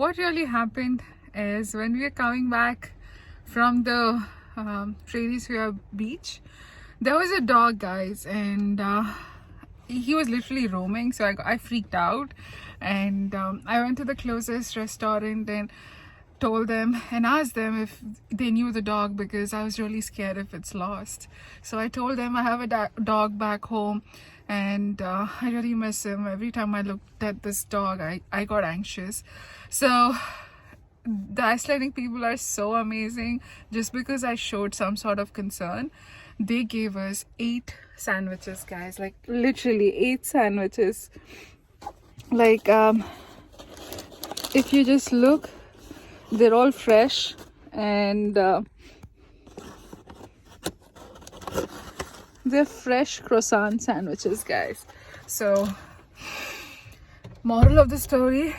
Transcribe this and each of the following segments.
what really happened is when we were coming back from the Fjadrargljúfur beach, there was a dog, guys, and he was literally roaming, so I freaked out, and I went to the closest restaurant and told them and asked them if they knew the dog, because I was really scared if it's lost. So I told them I have a dog back home, and I really miss him. Every time I looked at this dog, I got anxious. So the Icelandic people are so amazing. Just because I showed some sort of concern, they gave us 8 sandwiches, guys, like literally 8 sandwiches. Like if you just look, they're all fresh, and they're fresh croissant sandwiches, guys. So moral of the story,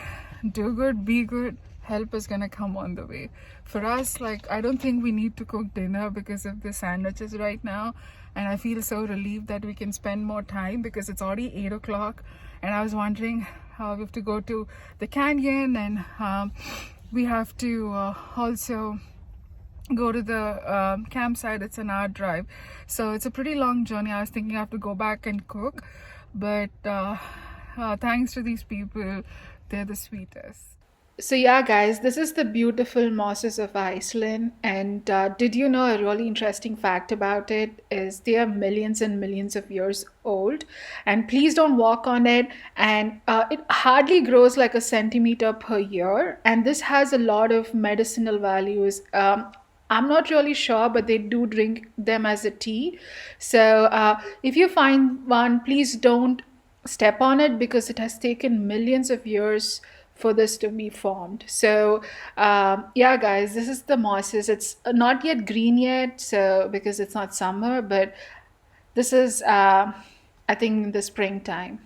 do good, be good, help is gonna come on the way. For us, like, I don't think we need to cook dinner because of the sandwiches right now, and I feel so relieved that we can spend more time because it's already 8 o'clock, and I was wondering we have to go to the canyon, and we have to also go to the campsite. It's an hour drive, so it's a pretty long journey. I was thinking I have to go back and cook, but thanks to these people, they're the sweetest. So yeah, guys, this is the beautiful mosses of Iceland, and did you know a really interesting fact about it is they are millions and millions of years old, and please don't walk on it, and it hardly grows like a centimeter per year, and this has a lot of medicinal values. I'm not really sure, but they do drink them as a tea. So if you find one, please don't step on it because it has taken millions of years for this to be formed. So yeah, guys, this is the mosses. It's not yet green yet, so because it's not summer, but this is I think in the springtime.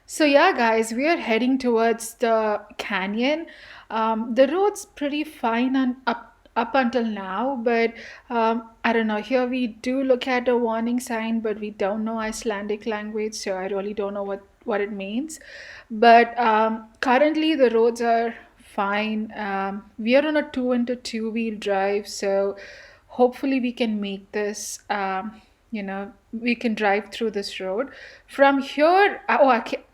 So yeah, guys, we are heading towards the canyon. The road's pretty fine and up until now, but I don't know, here we do look at a warning sign, but we don't know Icelandic language, so I really don't know what it means. But currently the roads are fine. We are on a 2x2 wheel drive, so hopefully we can make this, we can drive through this road from here.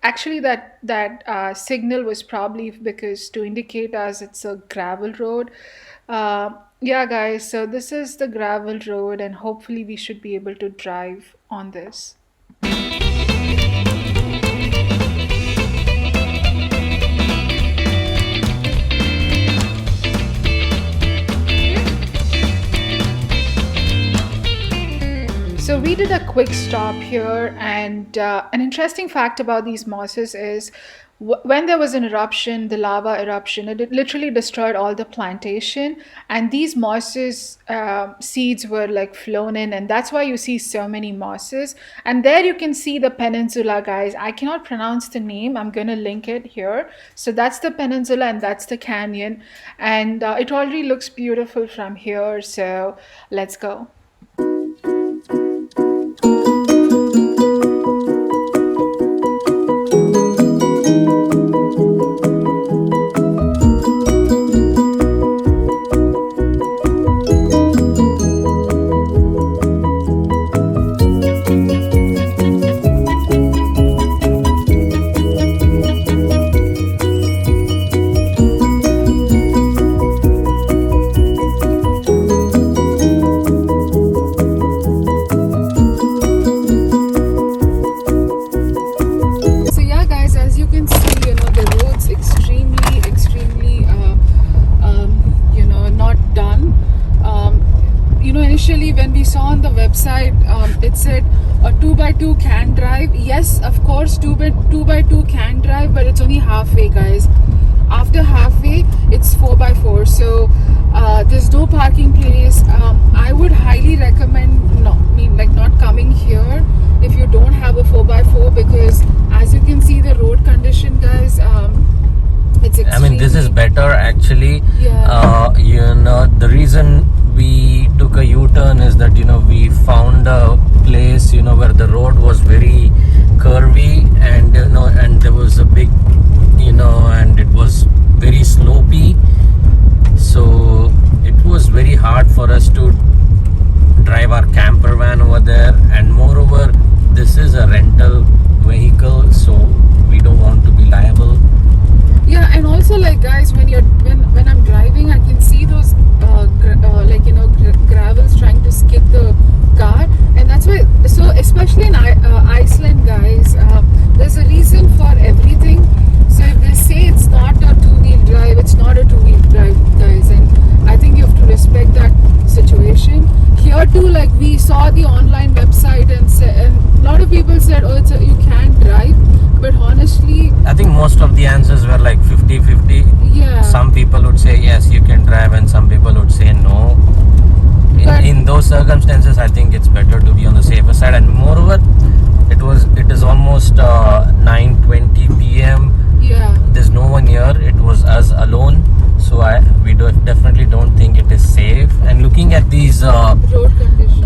Actually that signal was probably because to indicate us it's a gravel road. Yeah, guys, so this is the gravel road, and hopefully we should be able to drive on this. So we did a quick stop here, and an interesting fact about these mosses is when there was an eruption, the lava eruption, it literally destroyed all the plantation, and these mosses seeds were like flown in, and that's why you see so many mosses. And there you can see the peninsula, guys. I cannot pronounce the name. I'm gonna link it here. So that's the peninsula and that's the canyon, and it already looks beautiful from here, so let's go. Initially when we saw on the website, it said a 2x2 can drive. Yes, of course, 2x2 can drive, but it's only halfway, guys. After halfway, it's 4x4. So there's no parking place. I would highly recommend not coming here if you don't have a 4x4, because as you can see the road condition, guys, it's extremely... I mean, this is better actually. Yeah. The reason we took a U-turn is that we found a place where the road was very curvy, and and there was a big and also like guys, when I'm driving, I can see those gravels trying to skid the car, and that's why. So especially in Iceland, guys, there's a reason for everything. So if they say it's not a two-wheel drive, it's not a two-wheel drive, guys, and I think you have to respect that situation. Here too, like we saw the online website and a lot of people said, oh, you can't drive, but honestly, I think most of the answers were like 50-50. yeah. Some people would say yes, you can drive, and some people would say no. In those circumstances, I think it's better to be on the safer side. And moreover, it is almost 9:20 p.m. Yeah. There's no one here. It was us alone. So we definitely don't think it is safe. And looking at these Road conditions.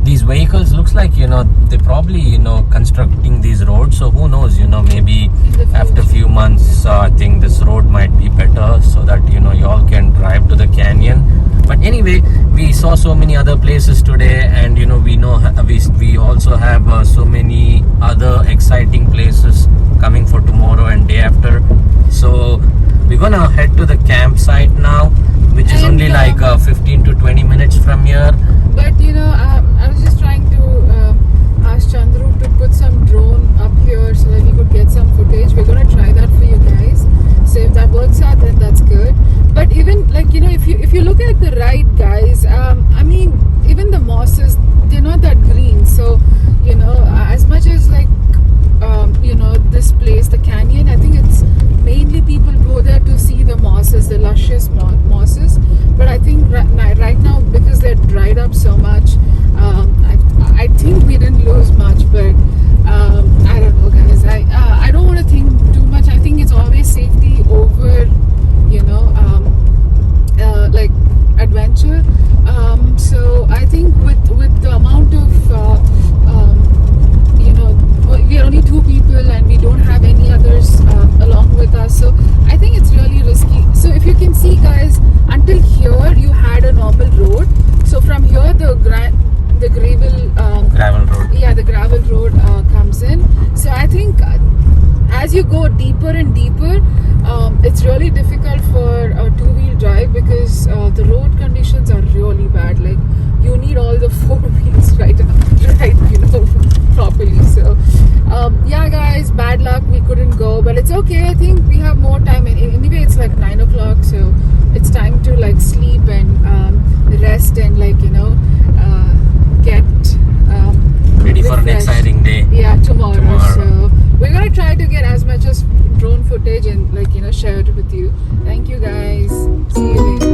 these vehicles, looks like they probably constructing these roads. So who knows? Maybe after a few months, I think this road might be better so that y'all can drive to the canyon. But anyway, we saw so many other places today, and we also have so many other exciting places coming for tomorrow and day after. So we're gonna head to the campsite now, which is only like 15 to 20 minutes from here. But I was just trying to ask Chandru to put some drone up here so that we could get some footage. We're gonna try that for you guys. So if that works out, then that's good. But even like if you look at the right, guys, I mean, even the mosses, they're not that green. So as much as like this place, the canyon, I think it's mainly people go there to see the mosses, the luscious mosses. But I think right now, because they're dried up so much, I think we didn't lose much. But I don't know, guys. I don't want to think too much. I think it's always safety over like adventure. So I think with the amount of we are only two people and we don't have any others along with us, so I think it's really risky. So if you can see, guys, until here you had a normal road. So from here the gravel road. Yeah, the gravel road comes in. So I think as you go deeper and deeper, it's really difficult for a two-wheel drive because the road conditions are really bad. Like you need all the four wheels right properly. So yeah, guys, bad luck, we couldn't go, but it's okay. I think we have more time, and anyway it's like 9 o'clock, so it's time to like sleep and rest and get ready for an exciting day. Yeah, tomorrow. So we're gonna try to get as much as drone footage and share it with you. Thank you, guys. See you later.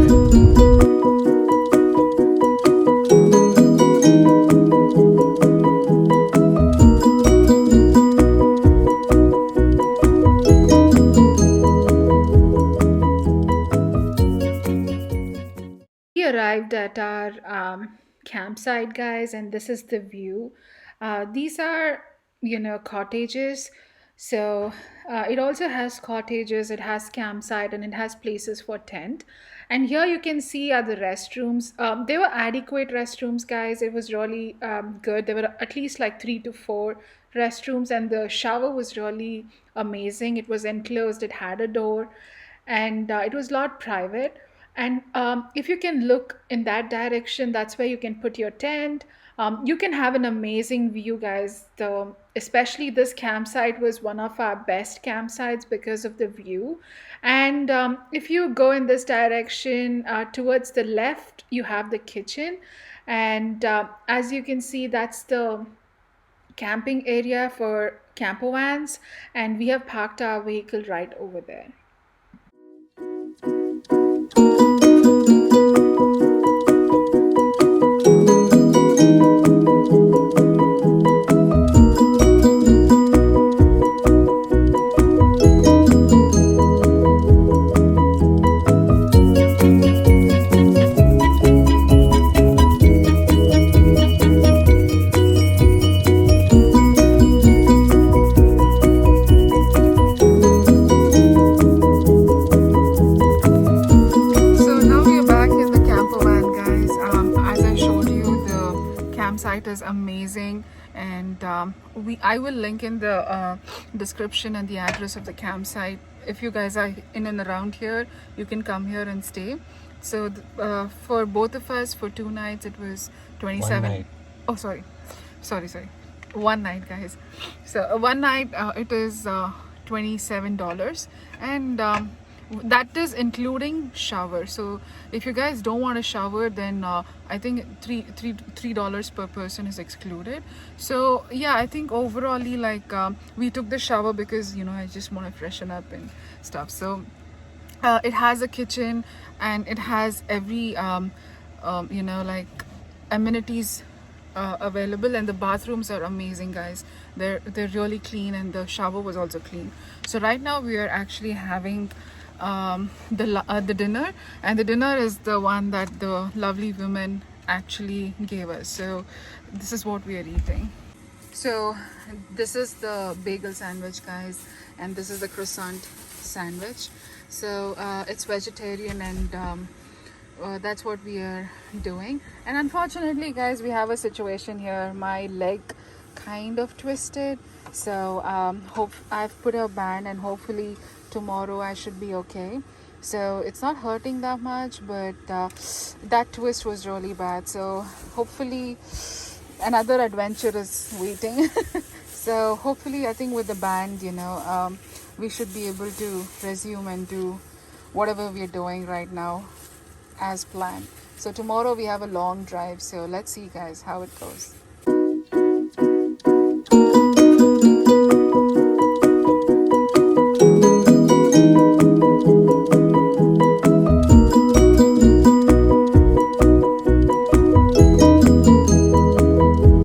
We arrived at our campsite, guys, and this is the view. These are cottages. So it also has cottages, it has campsite, and it has places for tent. And here you can see are the restrooms. They were adequate restrooms, guys. It was really good. There were at least like 3 to 4 restrooms, and the shower was really amazing. It was enclosed, it had a door, and it was a lot private. And if you can look in that direction, that's where you can put your tent. You can have an amazing view, guys. Especially this campsite was one of our best campsites because of the view. And if you go in this direction towards the left, you have the kitchen. And as you can see, that's the camping area for camper vans. And we have parked our vehicle right over there. Is amazing, and I will link in the description and the address of the campsite if you guys are in and around here, you can come here and stay. So for both of us, for 2 nights, it was 27. 1 night. Oh, sorry. 1 night, guys. So one night, it is $27, and that is including shower. So if you guys don't want a shower, then I think $3 per person is excluded. So yeah, I think overally, like, we took the shower because, you know, I just want to freshen up and stuff. So it has a kitchen, and it has every you know, like, amenities available, and the bathrooms are amazing, guys. They're really clean, and the shower was also clean. So right now we are actually having the dinner, and the dinner is the one that the lovely woman actually gave us. So this is what we are eating. So this is the bagel sandwich, guys, and this is the croissant sandwich. So it's vegetarian, and that's what we are doing. And unfortunately, guys, we have a situation here. My leg kind of twisted, so I've put a band, and hopefully tomorrow I should be okay. So it's not hurting that much, but that twist was really bad. So hopefully another adventure is waiting. So hopefully, I think with the band, you know, we should be able to resume and do whatever we're doing right now as planned. So tomorrow we have a long drive, so let's see, guys, how it goes.